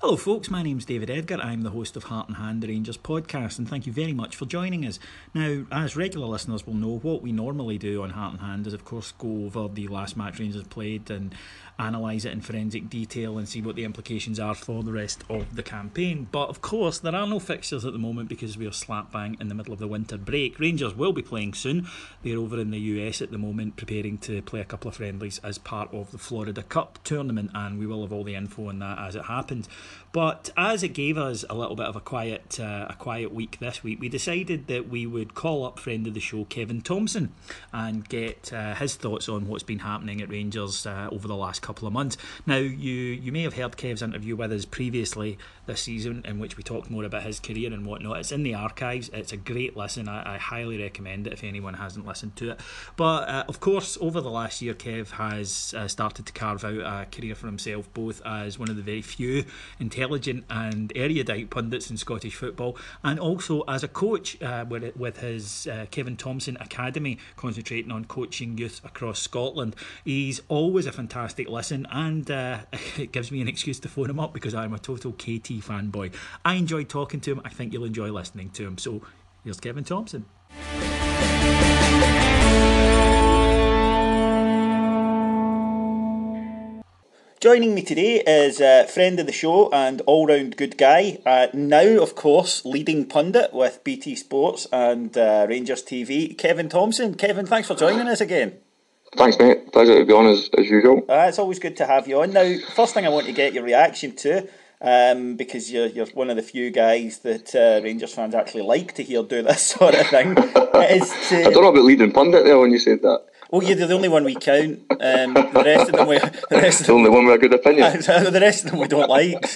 Hello folks, my name's David Edgar. I'm the host of Heart and Hand, the Rangers podcast, and thank you very much for joining us. Now, as regular listeners will know, what we normally do on Heart and Hand is of course go over the last match Rangers played and analyse it in forensic detail and see what the implications are for the rest of the campaign. But of course, there are no fixtures at the moment because we are slap bang in the middle of the winter break. Rangers will be playing soon. They're over in the US at the moment preparing to play a couple of friendlies as part of the Florida Cup tournament, and we will have all the info on that as it happens. But as it gave us a little bit of a quiet week this week, we decided that we would call up friend of the show Kevin Thomson and get his thoughts on what's been happening at Rangers over the last couple of months. Now, you may have heard Kev's interview with us previously this season, in which we talked more about his career and whatnot. It's in the archives. It's a great listen. I highly recommend it if anyone hasn't listened to it. But of course, over the last year, Kev has started to carve out a career for himself, both as one of the very few intelligent and erudite pundits in Scottish football, and also as a coach with his Kevin Thomson Academy, concentrating on coaching youth across Scotland. He's always a fantastic listen, and it gives me an excuse to phone him up because I'm a total KT fanboy. I enjoyed talking to him. I think you'll enjoy listening to him. So here's Kevin Thomson. Joining me today is a friend of the show and all-round good guy, now of course leading pundit with BT Sports and Rangers TV, Kevin Thomson. Kevin, thanks for joining us again. Thanks, mate. Pleasure to be on as usual. It's always good to have you on. Now, first thing I want to get your reaction to, because you're one of the few guys that Rangers fans actually like to hear do this sort of thing. I don't know about leading pundit there when you said that. Well, you're the only one we count. The rest of them, the only one with a good opinion. The rest of them we don't like.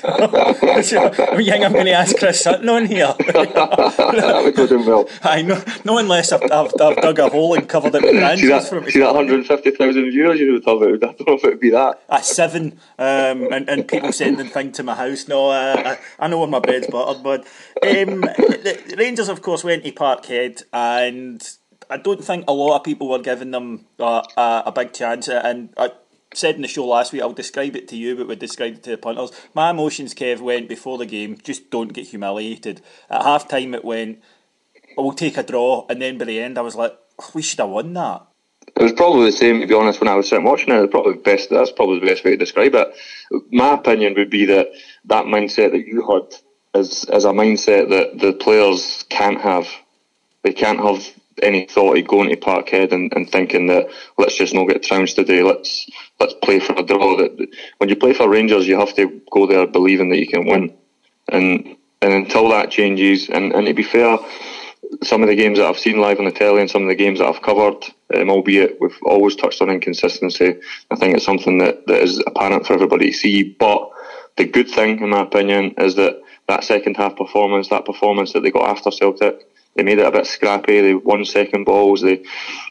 So, you think I'm going to ask Chris Sutton on here? That would go down well. I know, not unless I've dug a hole and covered it with branches. See that 150,000 viewers you were talking about? I don't know if it would be that. 7, and people sending things to my house. No, I know where my bread's buttered, but the Rangers, of course, went to Parkhead, and I don't think a lot of people were giving them a big chance. And I said in the show last week, I'll describe it to you, but we described it to the punters. My emotions, Kev, went before the game, just don't get humiliated. At half time it went, we'll take a draw, and then by the end I was like, we should have won that. It was probably the same, to be honest, when I was sitting watching it. That's probably the best way to describe it. My opinion would be that mindset that you had is a mindset that the players can't have. They can't have any thought of going to Parkhead and thinking that let's just not get trounced today, let's play for a draw. That when you play for Rangers, you have to go there believing that you can win, and until that changes, and to be fair, some of the games that I've seen live on the telly and some of the games that I've covered, albeit we've always touched on inconsistency, I think it's something that is apparent for everybody to see. But the good thing, in my opinion, is that second half performance, that performance that they got after Celtic, they made it a bit scrappy. They won second balls. They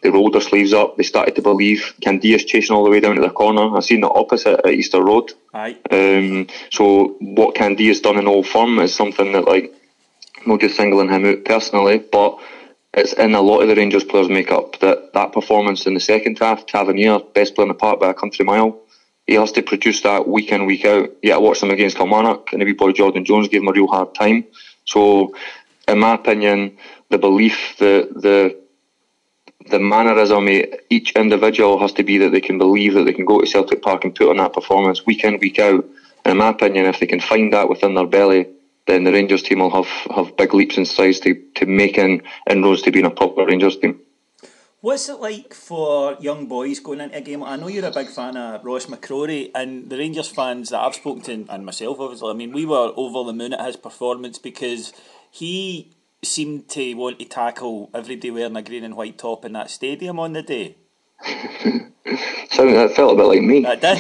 rolled their sleeves up. They started to believe. Candia's chasing all the way down to the corner. I've seen the opposite at Easter Road. Aye. So what Candia's done in Old Firm is something that, like, not just singling him out personally, but it's in a lot of the Rangers players' make-up that performance in the second half. Tavernier, best player in the park by a country mile. He has to produce that week in, week out. Yeah, I watched him against Kilmarnock, and the wee boy Jordan Jones gave him a real hard time. So, in my opinion, the belief, the mannerism of each individual has to be that they can believe that they can go to Celtic Park and put on that performance week in, week out. And in my opinion, if they can find that within their belly, then the Rangers team will have big leaps and strides to making inroads to being a proper Rangers team. What's it like for young boys going into a game? I know you're a big fan of Ross McCrory, and the Rangers fans that I've spoken to, and myself obviously, I mean, we were over the moon at his performance because he seemed to want to tackle everybody wearing a green and white top in that stadium on the day. That felt a bit like me. That did.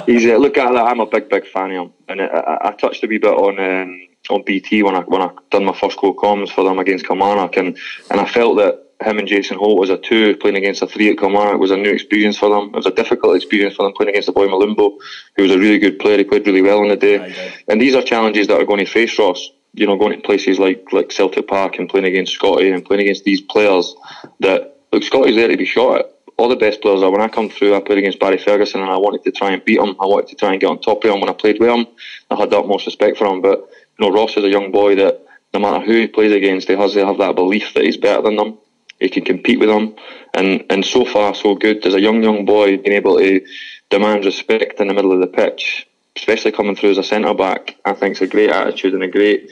He's look at that. I'm a big fan of him, and I touched a wee bit on BT when I done my first go comms for them against Kilmarnock, and I felt that him and Jason Holt as a 2 playing against a 3 at Kilmarnock was a new experience for them. It was a difficult experience for them playing against a boy Malumbo, who was a really good player. He played really well on the day, and these are challenges that are going to face Ross. You know, going to places like Celtic Park and playing against Scotty and playing against these players that, look, Scotty's there to be shot at all the best players are. When I come through, I played against Barry Ferguson and I wanted to try and beat him. I wanted to try and get on top of him when I played with him. I had the utmost respect for him. But Ross is a young boy that no matter who he plays against, he has to have that belief that he's better than them. He can compete with them. And so far, so good. As a young boy, being able to demand respect in the middle of the pitch, especially coming through as a centre-back, I think it's a great attitude and a great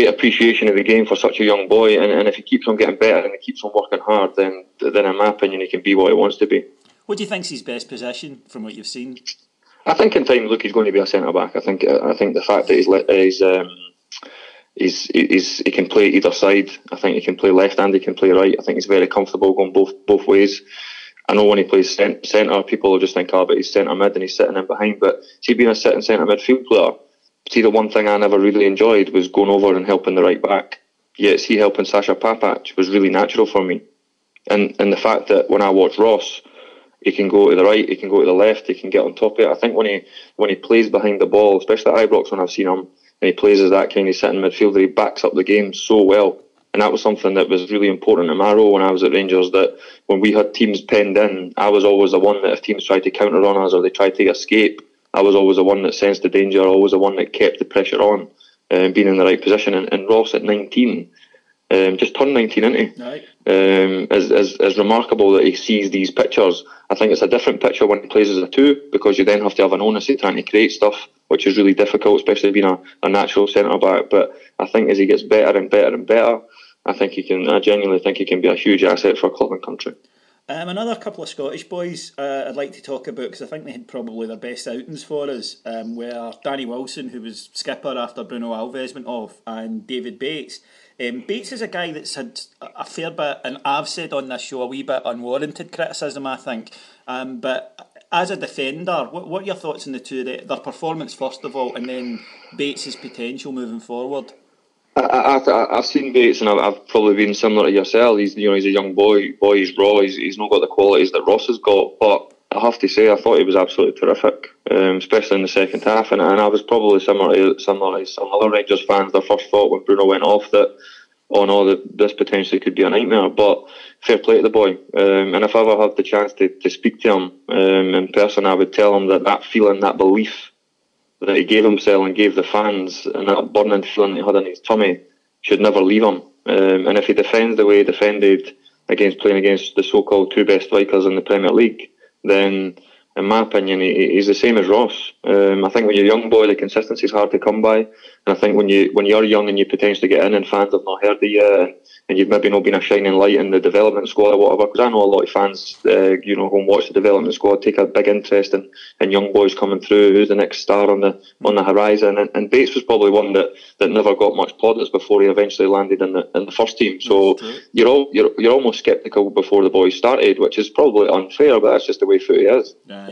appreciation of the game for such a young boy, and if he keeps on getting better and he keeps on working hard, then in my opinion he can be what he wants to be. What do you think's his best position from what you've seen? I think in time, look, he's going to be a centre back. I think the fact that he can play either side. I think he can play left and he can play right. I think he's very comfortable going both ways. I know when he plays centre, people will just think, but he's centre mid and he's sitting in behind. But see, being a sitting centre midfield player, see, the one thing I never really enjoyed was going over and helping the right back. Yet, see, helping Sasha Papac was really natural for me. And the fact that when I watch Ross, he can go to the right, he can go to the left, he can get on top of it. I think when he plays behind the ball, especially at Ibrox when I've seen him, and he plays as that kind of sitting midfielder, he backs up the game so well. And that was something that was really important in my role when I was at Rangers, that when we had teams penned in, I was always the one that if teams tried to counter on us or they tried to escape, I was always the one that sensed the danger, always the one that kept the pressure on, being in the right position. And Ross at 19, just turned 19, isn't he? Right. Is remarkable that he sees these pictures. I think it's a different picture when he plays as a two, because you then have to have an onus of trying to create stuff, which is really difficult, especially being a natural centre-back. But I think as he gets better and better and better, I genuinely think he can be a huge asset for club and country. Another couple of Scottish boys I'd like to talk about, because I think they had probably their best outings for us, were Danny Wilson, who was skipper after Bruno Alves went off, and David Bates. Bates is a guy that's had a fair bit, and I've said on this show, a wee bit unwarranted criticism, I think. But as a defender, what are your thoughts on the two, their performance first of all, and then Bates' potential moving forward? I've seen Bates, and I've probably been similar to yourself. He's a young boy. He's raw. He's not got the qualities that Ross has got. But I have to say, I thought he was absolutely terrific, especially in the second half. And I was probably similar to some other Rangers fans. Their first thought when Bruno went off that, oh no, this potentially could be a nightmare. But fair play to the boy. And if I ever had the chance to speak to him in person, I would tell him that feeling, that belief that he gave himself and gave the fans, and that burning feeling he had in his tummy should never leave him. And if he defends the way he defended playing against the so-called two best strikers in the Premier League, then in my opinion he's the same as Ross. I think when you're a young boy, the consistency is hard to come by, and I think when you're young and you potentially get in and fans have not heard of you, and you've maybe not been a shining light in the development squad or whatever, because I know a lot of fans go and watch the development squad, take a big interest in young boys coming through, who's the next star on the horizon, and Bates was probably one that never got much plaudits before he eventually landed in the first team. So you're almost sceptical before the boys started, which is probably unfair, but that's just the way footy is. Right.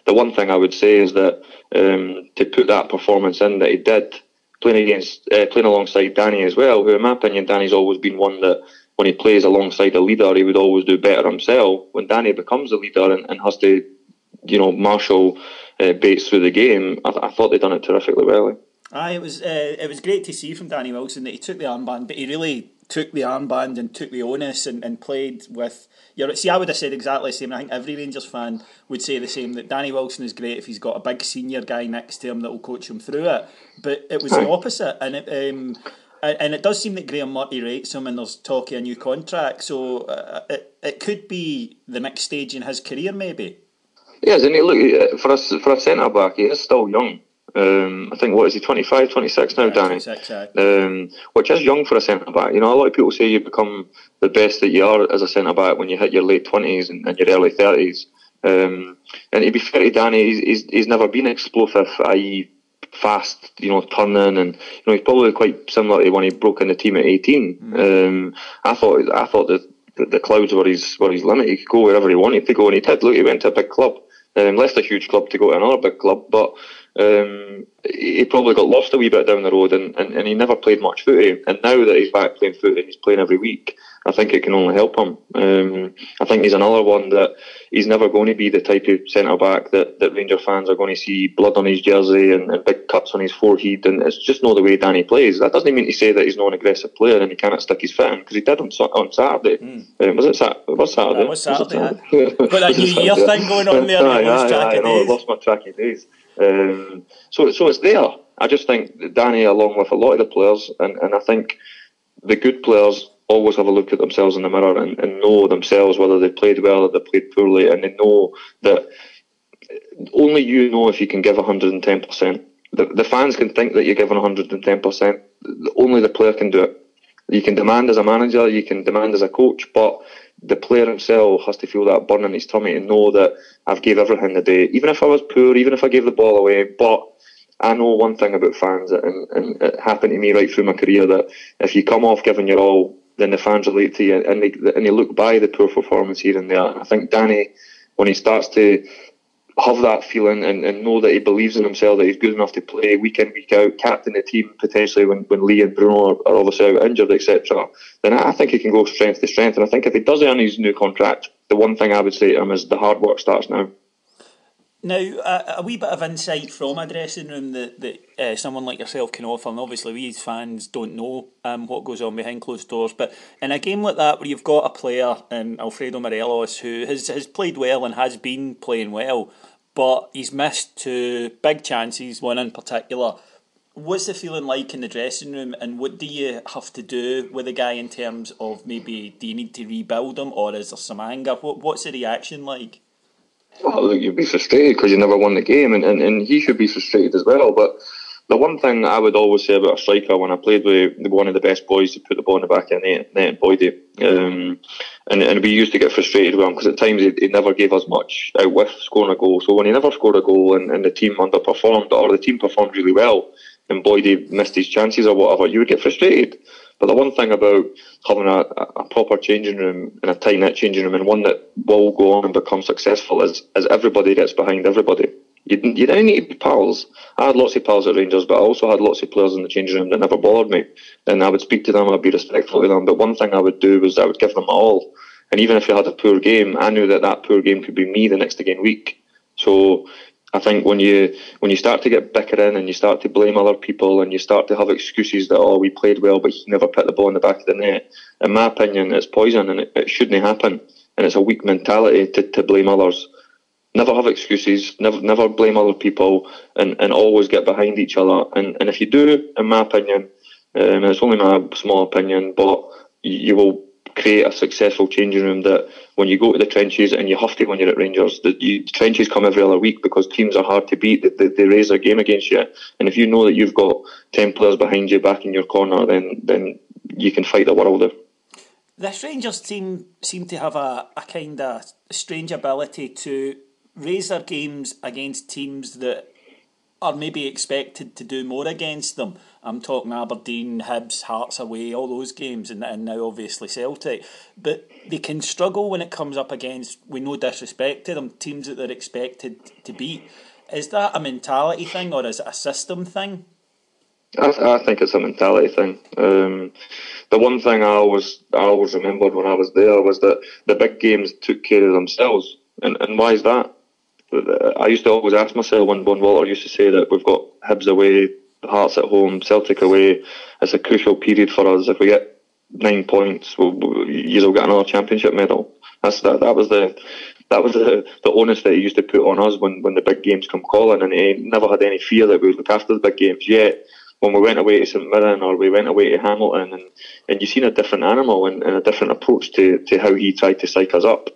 The one thing I would say is that to put that performance in that he did, playing alongside Danny as well, who in my opinion Danny's always been one that when he plays alongside a leader he would always do better himself. When Danny becomes a leader and has to marshal Bates through the game, I thought they'd done it terrifically well. It was great to see from Danny Wilson that he took the armband, but he really took the armband and took the onus and played with... See, I would have said exactly the same. I think every Rangers fan would say the same, that Danny Wilson is great if he's got a big senior guy next to him that will coach him through it. But it was the opposite, and it does seem that Graham Murty rates him and there's talk of a new contract, so it could be the next stage in his career maybe. Yes, and look, for a centre-back, he is still young. I think, what is he, 25, 26 now, Danny? 26, which is young for a centre-back. A lot of people say you become the best that you are as a centre-back when you hit your late 20s and your early 30s. And to be fair to Danny, he's never been explosive, i.e. fast, turning, and he's probably quite similar to when he broke in the team at 18. I thought that the clouds were his limit. He could go wherever he wanted to go, and he did. Look, he went to a big club. Left a huge club to go to another big club, but he probably got lost a wee bit down the road, and he never played much footy. And now that he's back playing footy and he's playing every week, I think it can only help him. I think he's another one that he's never going to be the type of centre-back that Rangers fans are going to see blood on his jersey and big cuts on his forehead, and it's just not the way Danny plays. That doesn't mean to say that he's not an aggressive player and he cannot stick his foot in, because he did on Saturday. Was it Saturday? It was Saturday. That was Saturday. Got that New Year thing going on there. I lost my track of days. So it's there. I just think that Danny, along with a lot of the players, and I think the good players always have a look at themselves in the mirror and know themselves whether they played well or they played poorly, and they know that only you know if you can give 110%. The fans can think that you're giving 110%. Only the player can do it. You can demand as a manager, you can demand as a coach, but the player himself has to feel that burn in his tummy and know that I've gave everything today, even if I was poor, even if I gave the ball away. But I know one thing about fans, and it happened to me right through my career, that if you come off giving your all, then the fans relate to you, and they look by the poor performance here and there. And I think Danny, when he starts to have that feeling and know that he believes in himself, that he's good enough to play week in, week out, captain the team potentially when Lee and Bruno are obviously out injured, etc., then I think he can go strength to strength. And I think if he does earn his new contract, the one thing I would say to him is the hard work starts now. Now, a wee bit of insight from a dressing room that someone like yourself can offer, and obviously we as fans don't know what goes on behind closed doors, but in a game like that where you've got a player, Alfredo Morelos, who has played well and has been playing well, but he's missed two big chances, one in particular, what's the feeling like in the dressing room, and what do you have to do with the guy in terms of maybe do you need to rebuild him, or is there some anger? What's the reaction like? Well, look, you'd be frustrated because you never won the game, and he should be frustrated as well. But the one thing I would always say about a striker, when I played with one of the best boys who put the ball in the back of the net, Boydie, and we used to get frustrated with him because at times he never gave us much out with scoring a goal. So when he never scored a goal and the team underperformed, or the team performed really well and Boydie missed his chances or whatever, you would get frustrated. But the one thing about having a proper changing room and a tight-knit changing room, and one that will go on and become successful, is everybody gets behind everybody. You don't need to be pals. I had lots of pals at Rangers, but I also had lots of players in the changing room that never bothered me. And I would speak to them, I'd be respectful to them. But one thing I would do was I would give them my all. And even if you had a poor game, I knew that poor game could be me the next again week. So I think when you start to get bickering and you start to blame other people and you start to have excuses that, we played well but he never put the ball in the back of the net, in my opinion it's poison, and it shouldn't happen, and it's a weak mentality to blame others. Never have excuses, never blame other people, and always get behind each other. And if you do, in my opinion, and it's only my small opinion, but you will create a successful changing room that when you go to the trenches, and you have to when you're at Rangers, the trenches come every other week because teams are hard to beat. They raise their game against you, and if you know that you've got 10 players behind you back in your corner, then you can fight the world out. This Rangers team seem to have a kind of strange ability to raise their games against teams that are maybe expected to do more against them. I'm talking Aberdeen, Hibs, Hearts away, all those games, and now obviously Celtic. But they can struggle when it comes up against, with no disrespect to them, teams that they're expected to beat. Is that a mentality thing, or is it a system thing? I think it's a mentality thing. The one thing I always remembered when I was there was that the big games took care of themselves. And why is that? I used to always ask myself when Walter used to say that we've got Hibs away, Hearts at home, Celtic away. It's a crucial period for us. If we get 9 points, you'll get another championship medal. That was the onus that he used to put on us when the big games come calling, and he never had any fear that we would look after the big games. Yet when we went away to St Mirren or we went away to Hamilton, and you've seen a different animal and a different approach to how he tried to psych us up.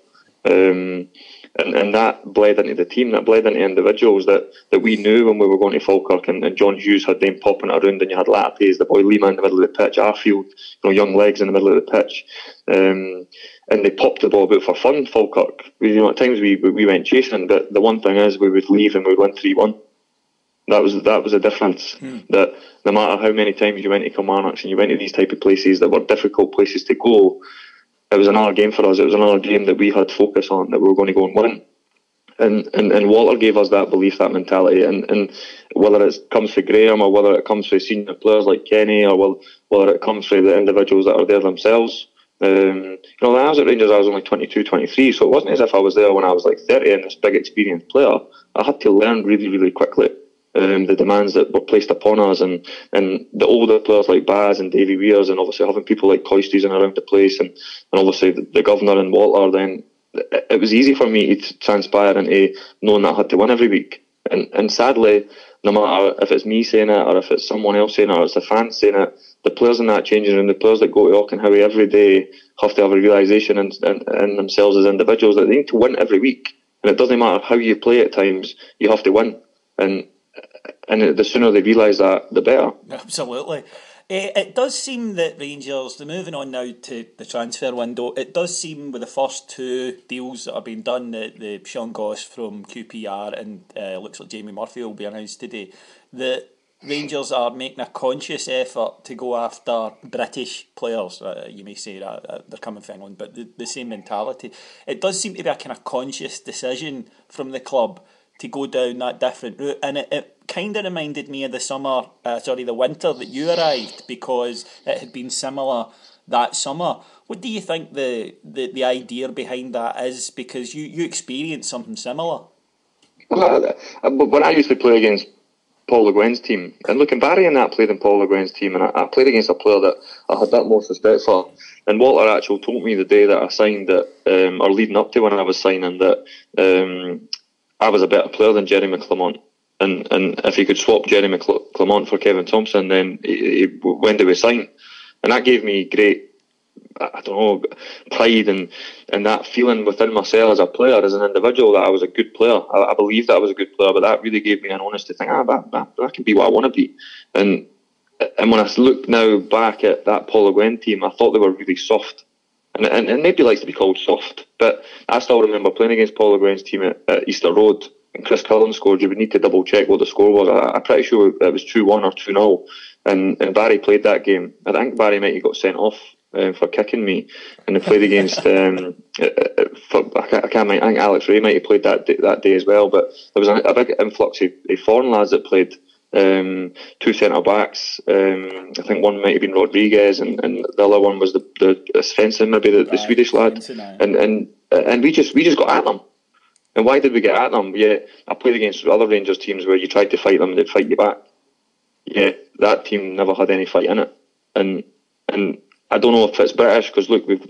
And that bled into the team, that bled into individuals that we knew when we were going to Falkirk, and John Hughes had them popping it around, and you had Latapies, the boy Lima in the middle of the pitch, Arfield, young legs in the middle of the pitch, and they popped the ball about for fun. Falkirk, at times we went chasing, but the one thing is we would leave and we would win 3-1. That was the difference. That no matter how many times you went to Kilmarnock and you went to these type of places that were difficult places to go, it was another game for us. It was another game that we had focus on, that we were going to go and win. And Walter gave us that belief, that mentality. And whether it comes from Graham, or whether it comes from senior players like Kenny, or whether it comes from the individuals that are there themselves, When I was at Rangers, I was only 22, 23, so it wasn't as if I was there when I was like 30 and this big experienced player. I had to learn really, really quickly the demands that were placed upon us, and the older players like Baz and Davy Weers, and obviously having people like Coisties in around the place, and obviously the governor and Walter. Then it was easy for me to transpire into knowing that I had to win every week. And sadly, no matter if it's me saying it or if it's someone else saying it or it's the fans saying it, the players in that changing room, the players that go to Auchenhowie every day have to have a realisation in themselves as individuals that they need to win every week. And it doesn't matter how you play at times, you have to win. And the sooner they realise that, the better. Absolutely. It does seem that Rangers, they're moving on now to the transfer window, it does seem with the first two deals that have been done, the Sean Goss from QPR and looks like Jamie Murphy will be announced today, that Rangers are making a conscious effort to go after British players. You may say that they're coming from England, but the same mentality. It does seem to be a kind of conscious decision from the club to go down that different route, and it kind of reminded me of the winter that you arrived, because it had been similar that summer. What do you think the idea behind that is? Because you experienced something similar. Well, when I used to play against Paul Le Guen's team, and look, and Barry and that played in Paul Le Guen's team, and I played against a player that I had that most respect for. And Walter actually told me the day that I signed that, or leading up to when I was signing, that I was a better player than Jeremy Clement. And if he could swap Jeremy Clement for Kevin Thomson, then when do we sign? And that gave me great, pride and that feeling within myself as a player, as an individual, that I was a good player. I believed that I was a good player, but that really gave me an honest to think, that can be what I want to be. And when I look now back at that Paul Le Guen team, I thought they were really soft. And maybe likes to be called soft, but I still remember playing against Paul Le Guen's team at Easter Road, and Chris Cullen scored. You would need to double check what the score was. I'm pretty sure it was 2-1 or 2-0, and Barry played that game. I think Barry might have got sent off for kicking me, and they played against I think Alex Ray might have played that day as well. But there was a big influx of foreign lads that played. Two centre backs. I think one might have been Rodriguez, and the other one was the Svensson, maybe the Swedish lad. And we just got at them. And why did we get at them? Yeah, I played against other Rangers teams where you tried to fight them and they'd fight you back. Yeah, that team never had any fight in it. And I don't know if it's British, because look, we've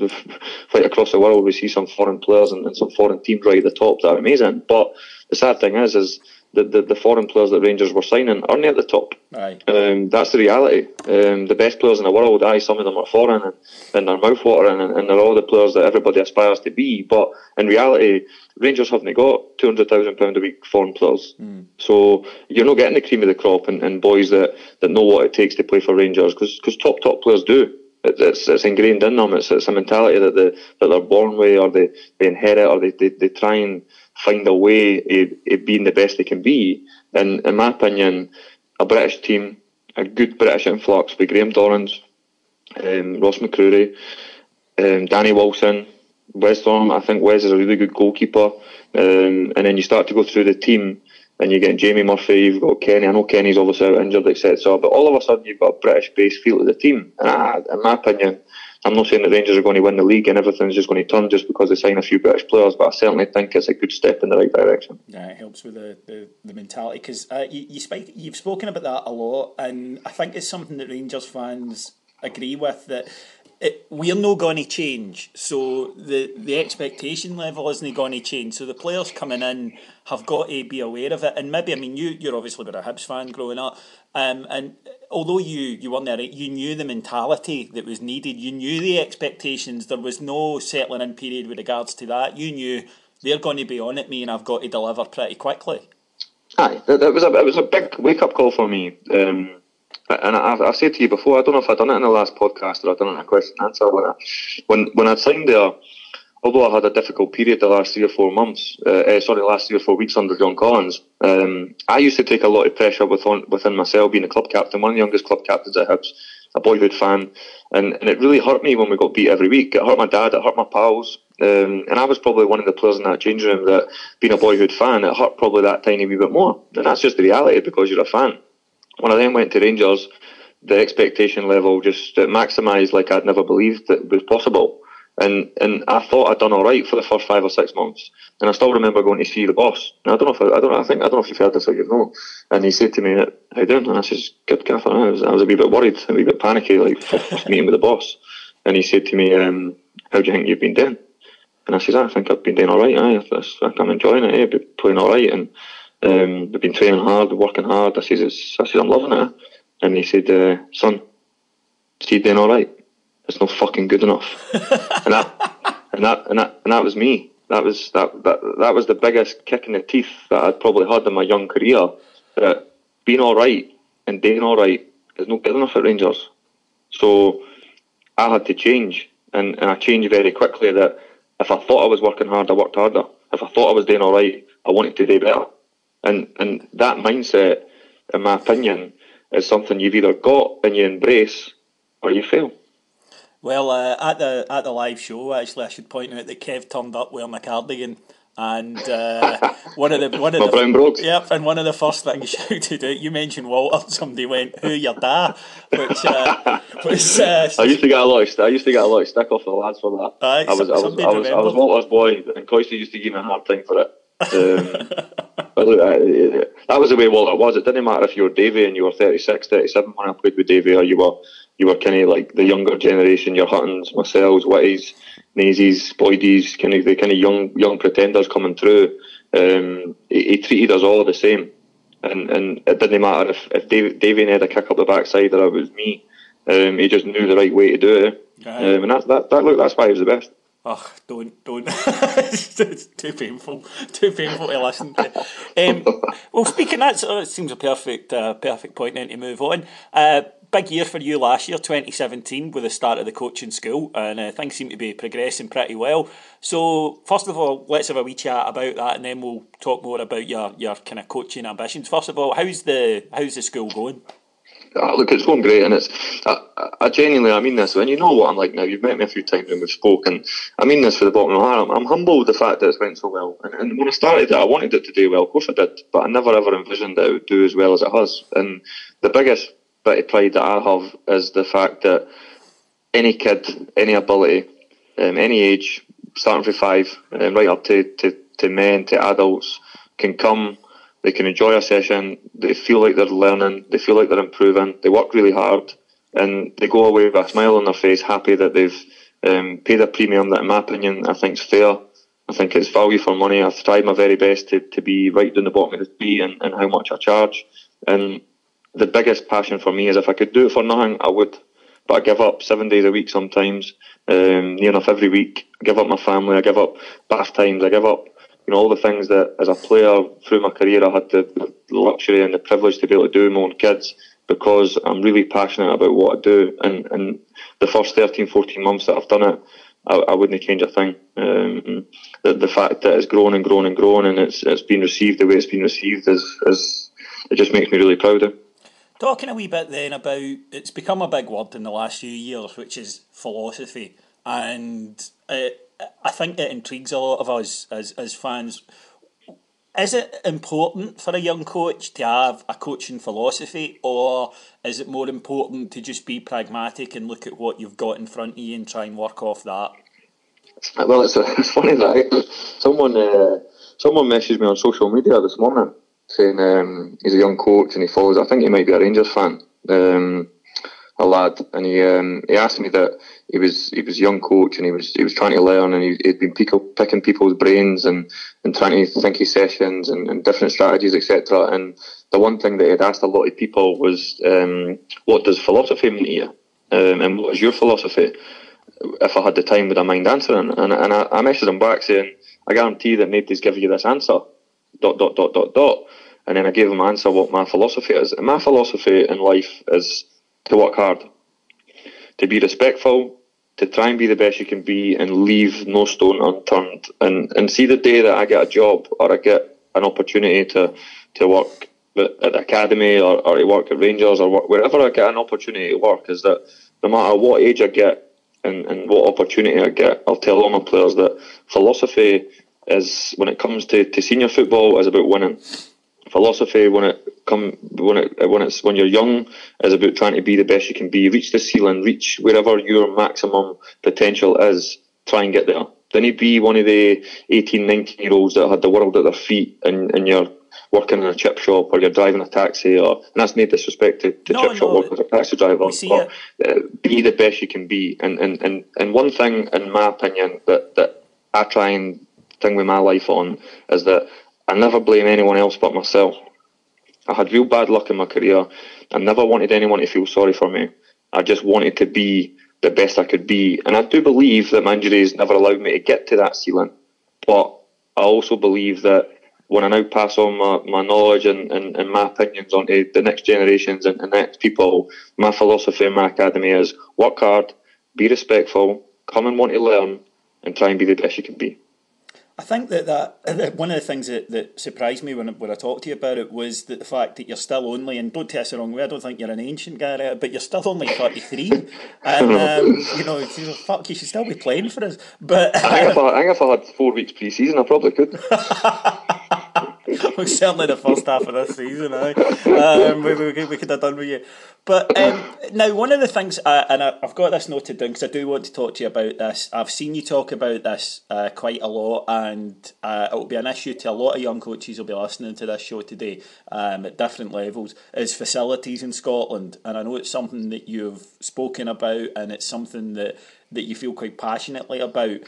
right across the world we see some foreign players and some foreign teams right at the top that are amazing. But the sad thing is the foreign players that Rangers were signing aren't at the top. Aye. That's the reality. The best players in the world, some of them are foreign and they're mouth-watering, and they're all the players that everybody aspires to be. But in reality, Rangers haven't got £200,000 a week foreign players. So you're not getting the cream of the crop and boys that know what it takes to play for Rangers, because top players do. It's ingrained in them. It's a mentality that they're born with, or they inherit, or they try and find a way of being the best they can be. And in my opinion, a British team, a good British influx with Graham Dorrans, Ross McCrory, Danny Wilson, Wes Thorne. I think Wes is a really good goalkeeper. And then you start to go through the team, and you get Jamie Murphy, you've got Kenny. I know Kenny's obviously out injured, etc. But all of a sudden, you've got a British-based feel to the team. And in my opinion, I'm not saying that Rangers are going to win the league and everything's just going to turn just because they sign a few British players, but I certainly think it's a good step in the right direction. Yeah, it helps with the mentality, because you've spoken about that a lot, and I think it's something that Rangers fans agree with, that we're not going to change, so the expectation level isn't going to change, so the players coming in have got to be aware of it. And maybe, I mean, you're obviously a Hibs fan growing up, and although you weren't there, you knew the mentality that was needed, you knew the expectations, there was no settling in period with regards to that. You knew they're going to be on at me and I've got to deliver pretty quickly. Aye, it was a big wake-up call for me. And I've said to you before, I don't know if I'd done it in the last podcast or I'd done it in a question and answer, when I'd signed there, although I had a difficult period the last 3 or 4 months, last 3 or 4 weeks under John Collins, I used to take a lot of pressure within myself, being a club captain, one of the youngest club captains at Hibs, a boyhood fan, and it really hurt me when we got beat every week. It hurt my dad, it hurt my pals, and I was probably one of the players in that changing room that, being a boyhood fan, it hurt probably that tiny wee bit more. And that's just the reality, because you're a fan. When I then went to Rangers, the expectation level just maximised like I'd never believed that was possible. And I thought I'd done all right for the first 5 or 6 months, and I still remember going to see the boss. And I don't know if you've heard this or you know. And he said to me, "How you doing?" And I says, "Good, Gaffer." I was a wee bit worried, a wee bit panicky, like first meeting with the boss. And he said to me, "How do you think you've been doing?" And I says, "I think I've been doing all right. I'm enjoying it. I've been playing all right, and I've been training hard, working hard." I says, "I'm loving it." And he said, "Son, is he doing all right? It's not fucking good enough." and that was me. That was the biggest kick in the teeth that I'd probably had in my young career. That being all right and doing all right is not good enough at Rangers. So I had to change, and I changed very quickly. That if I thought I was working hard, I worked harder. If I thought I was doing all right, I wanted to do better. And that mindset, in my opinion, is something you've either got and you embrace, or you fail. Well, at the live show, actually, I should point out that Kev turned up wearing a cardigan, and one of the brown brogues. Yep, and one of the first things shouted out. You mentioned Walter. Somebody went, "Who your da?" Which was. I used to get a lot of stick off the lads for that. I was Walter's boy, and Coisty used to give me a hard time for it. But look, that was the way Walter was. It didn't matter if you were Davy and you were 36, 37 when I played with Davy, or you were kind of like the younger generation, your Huttons, myself, Whitties, Nazies, Boydies, the kind of young pretenders coming through. He treated us all the same, and it didn't matter if Davy had a kick up the backside or it was me. He just knew the right way to do it, and that's why he was the best. Oh, don't. It's too painful to listen to. Well, speaking of that, it seems a perfect point then to move on. Big year for you last year, 2017, with the start of the coaching school, and things seem to be progressing pretty well. So, first of all, let's have a wee chat about that, and then we'll talk more about your kind of coaching ambitions. First of all, how's the school going? Look, it's going great, and I genuinely mean this. When you know what I'm like now, you've met me a few times and we've spoken. I mean this for the bottom of my heart. I'm humble with the fact that it's went so well. And when I started it, I wanted it to do well. Of course I did, but I never ever envisioned that it would do as well as it has. And the biggest bit of pride that I have is the fact that any kid, any ability, any age, starting from 5, right up to men, to adults, can come. They can enjoy a session, they feel like they're learning, they feel like they're improving, they work really hard, and they go away with a smile on their face, happy that they've paid a premium that, in my opinion, I think is fair. I think it's value for money. I've tried my very best to be right down the bottom of the tree and how much I charge. And the biggest passion for me is if I could do it for nothing, I would. But I give up 7 days a week sometimes, near enough every week. I give up my family, I give up bath times, I give up all the things that as a player through my career I had the luxury and the privilege to be able to do with my own kids, because I'm really passionate about what I do. And the first 13, 14 months that I've done it, I wouldn't change a thing. The fact that it's grown and grown and grown, and it's been received the way it's been received is it just makes me really proud of. Talking a wee bit then about, it's become a big word in the last few years, which is philosophy, and I think it intrigues a lot of us as fans. Is it important for a young coach to have a coaching philosophy, or is it more important to just be pragmatic and look at what you've got in front of you and try and work off that? Well, it's funny that someone messaged me on social media this morning saying he's a young coach and he follows. I think he might be a Rangers fan. A lad, and he asked me that he was a young coach and he was trying to learn, and he'd been picking people's brains and trying to think of sessions and different strategies, etc. And the one thing that he'd asked a lot of people was, what does philosophy mean to you? And what is your philosophy? If I had the time, would I mind answering? And I messaged him back saying, I guarantee that nobody's giving you this answer. ... And then I gave him an answer what my philosophy is. And my philosophy in life is to work hard, to be respectful, to try and be the best you can be, and leave no stone unturned. And see the day that I get a job or I get an opportunity to work at the academy or to work at Rangers or wherever I get an opportunity to work, is that no matter what age I get and what opportunity I get, I'll tell all my players that philosophy is, when it comes to senior football, is about winning. Philosophy, when it when you're young, is about trying to be the best you can be. Reach the ceiling, reach wherever your maximum potential is. Try and get there. Then you be one of the 18, 19-year-olds that had the world at their feet, and you're working in a chip shop, or you're driving a taxi, and that's no disrespect to chip shop workers or taxi drivers. But be the best you can be. And one thing, in my opinion, that I try and thing with my life on is that I never blame anyone else but myself. I had real bad luck in my career. I never wanted anyone to feel sorry for me. I just wanted to be the best I could be. And I do believe that my injuries never allowed me to get to that ceiling. But I also believe that when I now pass on my knowledge and my opinions onto the next generations and the next people, my philosophy in my academy is work hard, be respectful, come and want to learn, and try and be the best you can be. I think that one of the things that surprised me when I talked to you about it was that the fact that you're still only, and don't take us the wrong way, I don't think you're an ancient guy, but you're still only 33, and fuck, you should still be playing for us. But I think if I had 4 weeks pre-season, I probably could. Well, certainly the first half of this season, we could have done with you. But now, one of the things, and I've got this noted down because I do want to talk to you about this. I've seen you talk about this quite a lot, and it will be an issue to a lot of young coaches who will be listening to this show today at different levels, is facilities in Scotland. And I know it's something that you've spoken about, and it's something that you feel quite passionately about.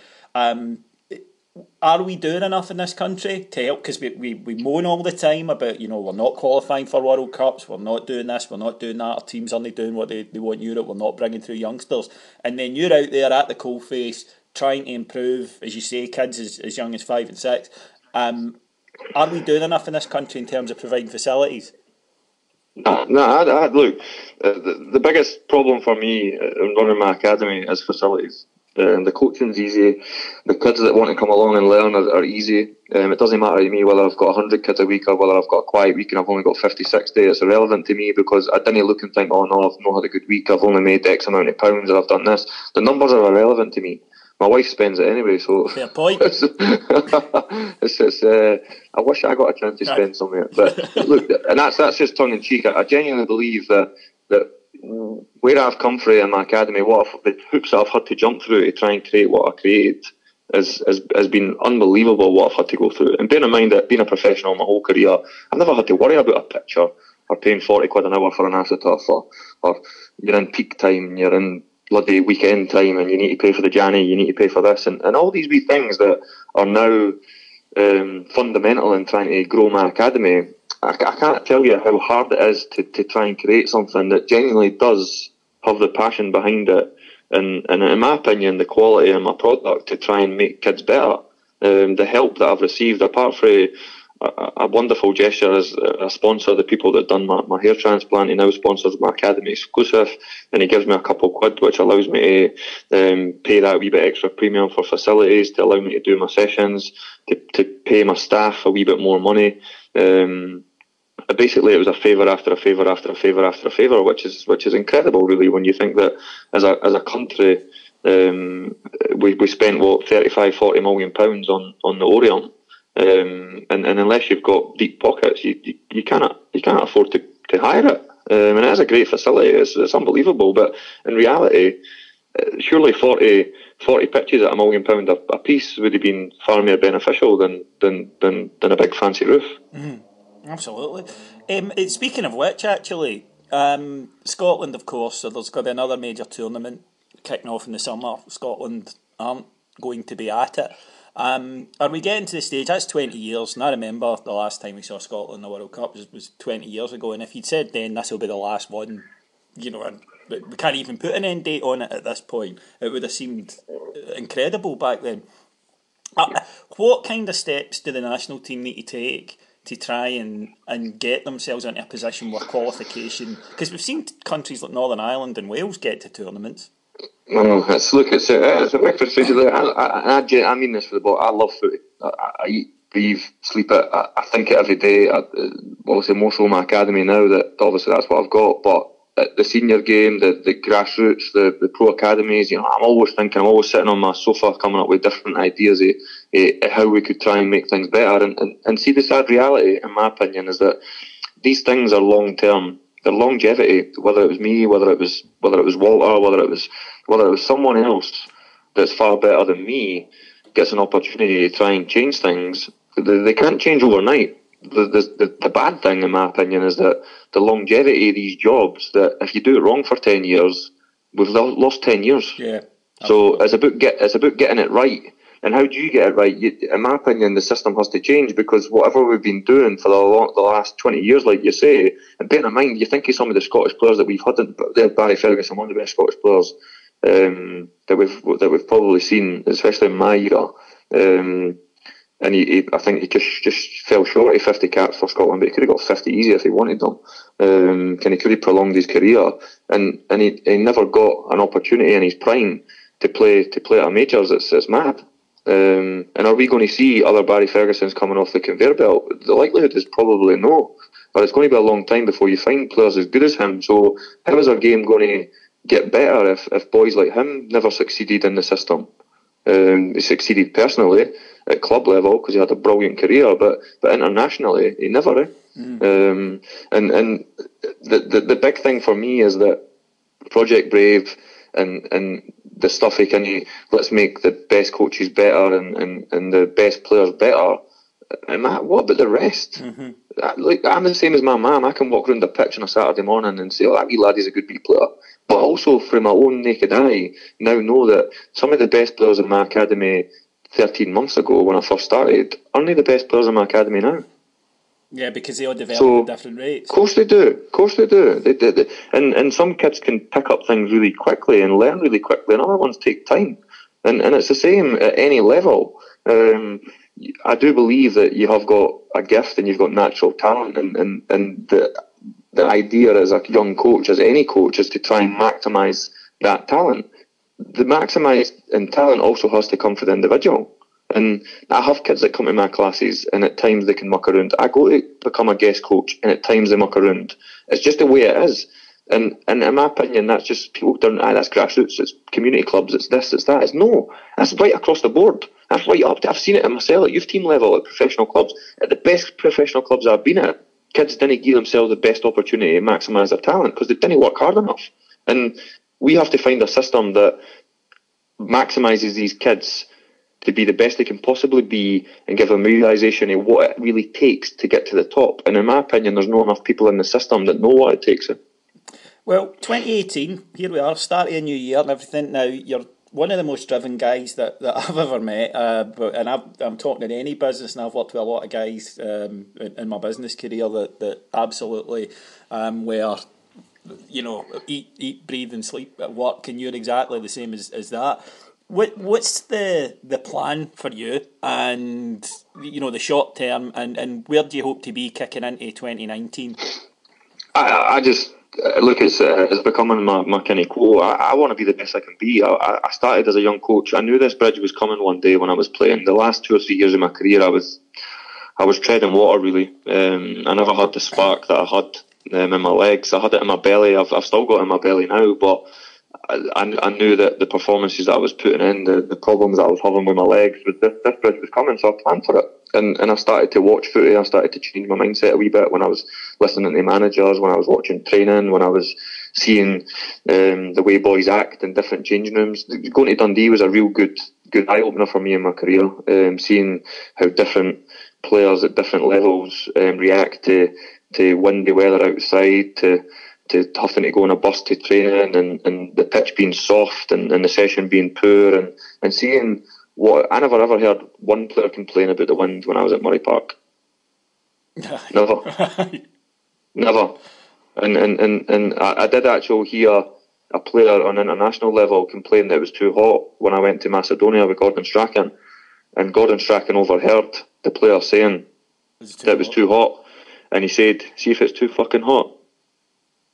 Are we doing enough in this country to help? Because we moan all the time about, we're not qualifying for World Cups, we're not doing this, we're not doing that, our teams aren't doing what they want Europe, we're not bringing through youngsters. And then you're out there at the coalface trying to improve, as you say, kids as young as 5 and 6. Are we doing enough in this country in terms of providing facilities? No, look, the biggest problem for me in running my academy is facilities. The coaching's easy. The kids that want to come along and learn are easy. It doesn't matter to me whether I've got 100 kids a week or whether I've got a quiet week and I've only got 50, 60. It's irrelevant to me because I didn't look and think, oh no, I've not had a good week, I've only made X amount of pounds or I've done this. The numbers are irrelevant to me. My wife spends it anyway, so fair point. I wish I got a chance to spend somewhere. But look, and that's just tongue in cheek. I genuinely believe that where I've come from in my academy, the hoops that I've had to jump through to try and create what I created has been unbelievable what I've had to go through. And bear in mind that being a professional my whole career, I've never had to worry about a picture or paying 40 quid an hour for an AstroTurf or you're in peak time, you're in bloody weekend time and you need to pay for the Janny, you need to pay for this and all these wee things that are now fundamental in trying to grow my academy. I can't tell you how hard it is to try and create something that genuinely does have the passion behind it and in my opinion the quality of my product to try and make kids better. The help that I've received, apart from a wonderful gesture as a sponsor, the people that done my hair transplant, he now sponsors my academy exclusive and he gives me a couple quid which allows me to pay that wee bit extra premium for facilities, to allow me to do my sessions, to pay my staff a wee bit more money. Basically it was a favour after a favour after a favour after a favour, which is incredible really when you think that as a country we spent 35-40 million pounds on the Orion. And unless you've got deep pockets, you can't afford to hire it. And it is a great facility. It's unbelievable. But in reality, surely 40 pitches at £1 million a piece would have been far more beneficial than a big fancy roof. Mm, absolutely. Speaking of which, actually, Scotland, of course. So there's going to be another major tournament kicking off in the summer. Scotland aren't going to be at it. Are we getting to the stage? That's 20 years, and I remember the last time we saw Scotland in the World Cup was 20 years ago. And if you'd said then this will be the last one, and we can't even put an end date on it at this point, it would have seemed incredible back then. What kind of steps do the national team need to take to try and get themselves into a position where qualification? Because we've seen countries like Northern Ireland and Wales get to tournaments. No, it's a big frustration. I mean this for the ball. I love footy. I eat, breathe, sleep it. I think it every day. Obviously, more so in my academy now. That obviously that's what I've got. But the senior game, the grassroots, the pro academies. I'm always thinking. I'm always sitting on my sofa, coming up with different ideas of how we could try and make things better. And see, the sad reality, in my opinion, is that these things are long term. They're longevity. Whether it was me, whether it was Walter, whether it was someone else that's far better than me gets an opportunity to try and change things. They can't change overnight. The bad thing, in my opinion, is that the longevity of these jobs, that if you do it wrong for 10 years, we've lost 10 years. Yeah. So it's about getting it right. And how do you get it right? In my opinion, the system has to change, because whatever we've been doing for the last 20 years, like you say, and bear in mind, you think of some of the Scottish players that we've had, Barry Ferguson, one of the best Scottish players that we've probably seen, especially in my era. And I think he just fell short of 50 caps for Scotland, but he could have got 50 easy if he wanted them. He could have prolonged his career, and he never got an opportunity in his prime to play at a majors. It's mad. And are we going to see other Barry Fergusons coming off the conveyor belt? The likelihood is probably no, but it's going to be a long time before you find players as good as him. So how is our game going to get better if boys like him never succeeded in the system? He succeeded personally at club level because he had a brilliant career, but internationally he never. And the big thing for me is that Project Brave and the stuff he can, let's make the best coaches better and the best players better. And what about the rest? I'm the same as my mum. I can walk around the pitch on a Saturday morning and say, "Oh, that wee lad is a good wee player." But also, from my own naked eye, now know that some of the best players in my academy 13 months ago, when I first started, aren't the best players in my academy now. Yeah, because they all develop at different rates. Of course they do. And some kids can pick up things really quickly and learn really quickly, and other ones take time. And it's the same at any level. I do believe that you have got a gift and you've got natural talent, and the idea as a young coach, as any coach, is to try and maximise that talent. The maximise in talent also has to come from the individual. And I have kids that come to my classes, and at times they can muck around. I go to become a guest coach, and at times they muck around. It's just the way it is. And in my opinion, that's just people turn, that's grassroots, it's community clubs, it's this, it's that. No, that's right across the board. That's right up to, I've seen it in myself at youth team level, at professional clubs. At the best professional clubs I've been at, kids didn't give themselves the best opportunity to maximise their talent because they didn't work hard enough. And we have to find a system that maximises these kids to be the best they can possibly be and give them realisation of what it really takes to get to the top. And in my opinion, there's not enough people in the system that know what it takes. Well, 2018, here we are, start of a new year and everything. Now, you're one of the most driven guys that I've ever met, and I'm talking in any business, and I've worked with a lot of guys in my business career that absolutely were, eat, breathe and sleep at work, and you're exactly the same as that. What's the plan for you, and the short term, and where do you hope to be kicking into 2019? I just look, it's becoming my kind of quote. I want to be the best I can be. I started as a young coach. I knew this bridge was coming one day when I was playing. The last 2 or 3 years of my career, I was treading water really. I never had the spark that I had in my legs. I had it in my belly. I've still got it in my belly now, but I knew that the performances that I was putting in, the problems that I was having with my legs, this bridge was coming, so I planned for it. And I started to watch footy. I started to change my mindset a wee bit when I was listening to managers, when I was watching training, when I was seeing the way boys act in different changing rooms. Going to Dundee was a real good eye opener for me in my career. Seeing how different players at different levels react to windy weather outside, to having to go on a bus to training, and the pitch being soft and the session being poor, and seeing what I never ever heard one player complain about the wind when I was at Murray Park. Never. And I did actually hear a player on international level complain that it was too hot when I went to Macedonia with Gordon Strachan, and Gordon Strachan overheard the player saying that it was too hot, and he said, "See if it's too fucking hot,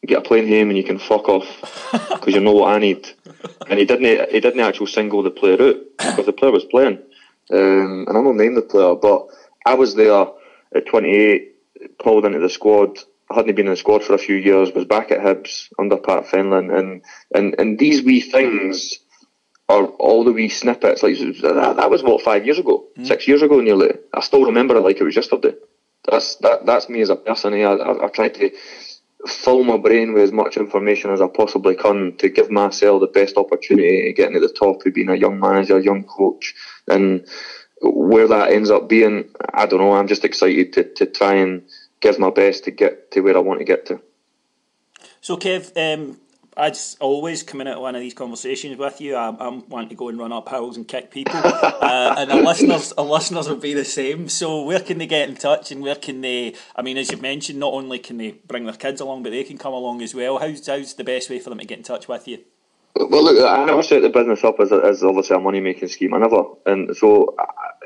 get a plane home and you can fuck off, because you know what I need." And he didn't actually single the player out because the player was playing. And I don't name the player, but I was there at 28, called into the squad. I hadn't been in the squad for a few years, was back at Hibs under Pat Fenlon, and these wee things are all the wee snippets. Like that was what, 5 years ago, 6 years ago nearly. I still remember it like it was yesterday. that's me as a person. I try to fill my brain with as much information as I possibly can to give myself the best opportunity to get into the top of being a young manager, young coach, and where that ends up being, I don't know. I'm just excited to try and give my best to get to where I want to get to. So Kev, as always, coming out of one of these conversations with you, I'm wanting to go and run up hills and kick people, and our listeners will be the same. So where can they get in touch, and where can they? I mean, as you've mentioned, not only can they bring their kids along, but they can come along as well. How's the best way for them to get in touch with you? Well, look, I never set the business up as obviously a money-making scheme. I never. And so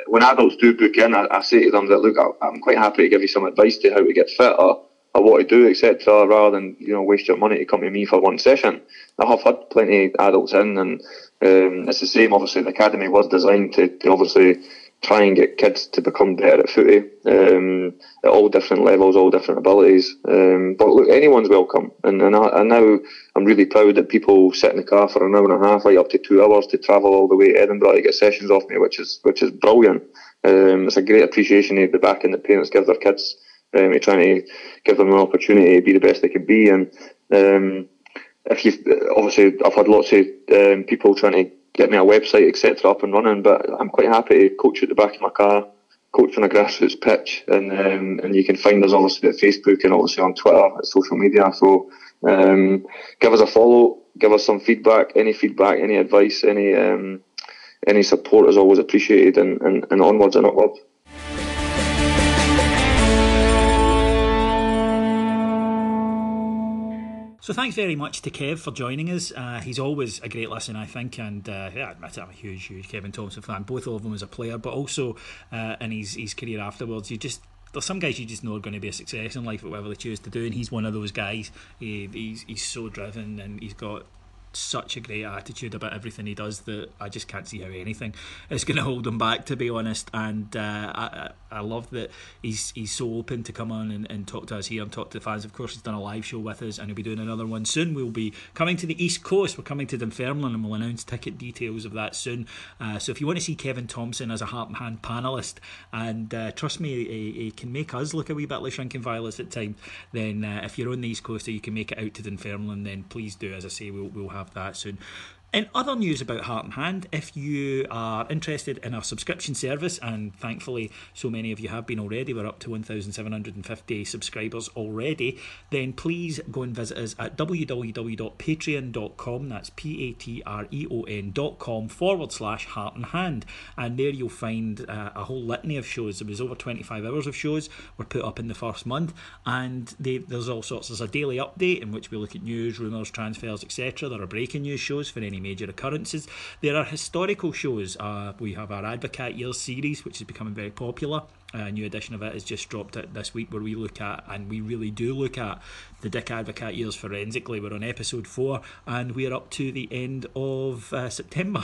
when adults do book in, I say to them that, look, I'm quite happy to give you some advice to how to get fit or what to do, etc., rather than waste your money to come to me for one session. I have had plenty of adults in, and it's the same. Obviously, the academy was designed to obviously try and get kids to become better at footy at all different levels, all different abilities. But look, anyone's welcome, and now I'm really proud that people sit in the car for an hour and a half, right up to 2 hours, to travel all the way to Edinburgh to get sessions off me, which is brilliant. It's a great appreciation of the backing that parents give their kids. Trying to give them an opportunity to be the best they can be, and if you obviously, I've had lots of people trying to get me a website, etc., up and running, but I'm quite happy to coach at the back of my car, coach on a grassroots pitch, and you can find us obviously at Facebook and obviously on Twitter, at social media. So give us a follow, give us some feedback, any advice, any support is always appreciated, and onwards and upwards. So thanks very much to Kev for joining us. He's always a great listen, I think, and I admit I'm a huge Kevin Thomson fan, both of them as a player, but also in his career afterwards. There's some guys you just know are going to be a success in life at whatever they choose to do, and he's one of those guys. He's so driven, and he's got such a great attitude about everything he does that I just can't see how anything is going to hold him back, to be honest. And I love that he's so open to come on and talk to us here and talk to the fans. Of course, he's done a live show with us, and he'll be doing another one soon. We'll be coming to the East Coast. We're coming to Dunfermline, and we'll announce ticket details of that soon. So if you want to see Kevin Thomson as a Heart and Hand panellist, and trust me, he can make us look a wee bit like shrinking violets at times, then if you're on the East Coast or you can make it out to Dunfermline, then please do. As I say, we'll have that soon. In other news about Heart and Hand, if you are interested in our subscription service, and thankfully so many of you have been already, we're up to 1,750 subscribers already, then please go and visit us at www.patreon.com, that's patreon.com/Heart and Hand, and there you'll find a whole litany of shows. There was over 25 hours of shows were put up in the first month, and there's all sorts. There's a daily update in which we look at news, rumours, transfers, etc. There are breaking news shows for any major occurrences. There are historical shows. We have our Advocat Years series, which is becoming very popular. A new edition of it has just dropped this week, where we look at, and we really do look at, the Dick Advocat years forensically. We're on episode 4, and we're up to the end of September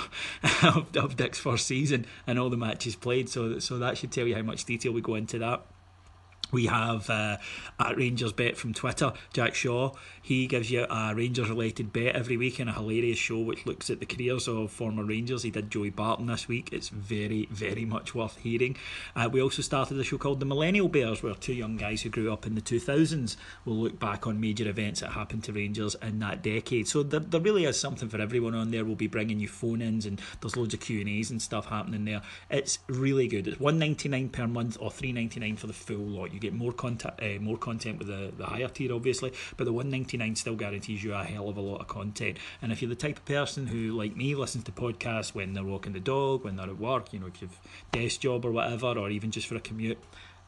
of Dick's first season and all the matches played. So that should tell you how much detail we go into that. We have at Rangers Bet from Twitter, Jack Shaw. He gives you a Rangers related bet every week in a hilarious show which looks at the careers of former Rangers. He did Joey Barton this week. It's very, very much worth hearing. We also started a show called The Millennial Bears, where two young guys who grew up in the 2000s will look back on major events that happened to Rangers in that decade. So there really is something for everyone on there. We'll be bringing you phone-ins, and there's loads of Q&As and stuff happening there. It's really good. It's $1.99 per month or $3.99 for the full lot. You get more content with the higher tier, obviously, but the $1.99 still guarantees you a hell of a lot of content. And if you're the type of person who, like me, listens to podcasts when they're walking the dog, when they're at work, if you've a desk job or whatever, or even just for a commute,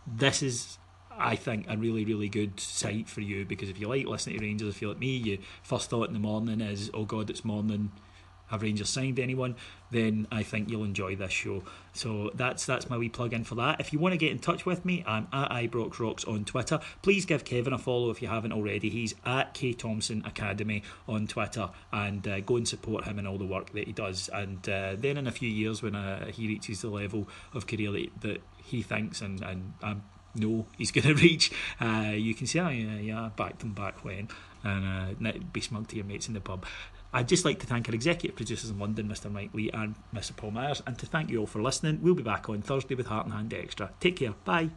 this is, I think, a really, really good site for you. Because if you like listening to Rangers, if you're like me, your first thought in the morning is, oh God, it's morning, have Rangers signed anyone? Then I think you'll enjoy this show. So that's my wee plug in for that. If you want to get in touch with me, I'm at IBroxRocks on Twitter. Please give Kevin a follow if you haven't already. He's at K Thomson Academy on Twitter, and go and support him in all the work that he does. And then in a few years, when he reaches the level of career that he thinks and know he's going to reach, you can say, I backed him back when, and be smug to your mates in the pub. I'd just like to thank our executive producers in London, Mr. Mike Lee and Mr. Paul Myers, and to thank you all for listening. We'll be back on Thursday with Heart and Hand Extra. Take care. Bye.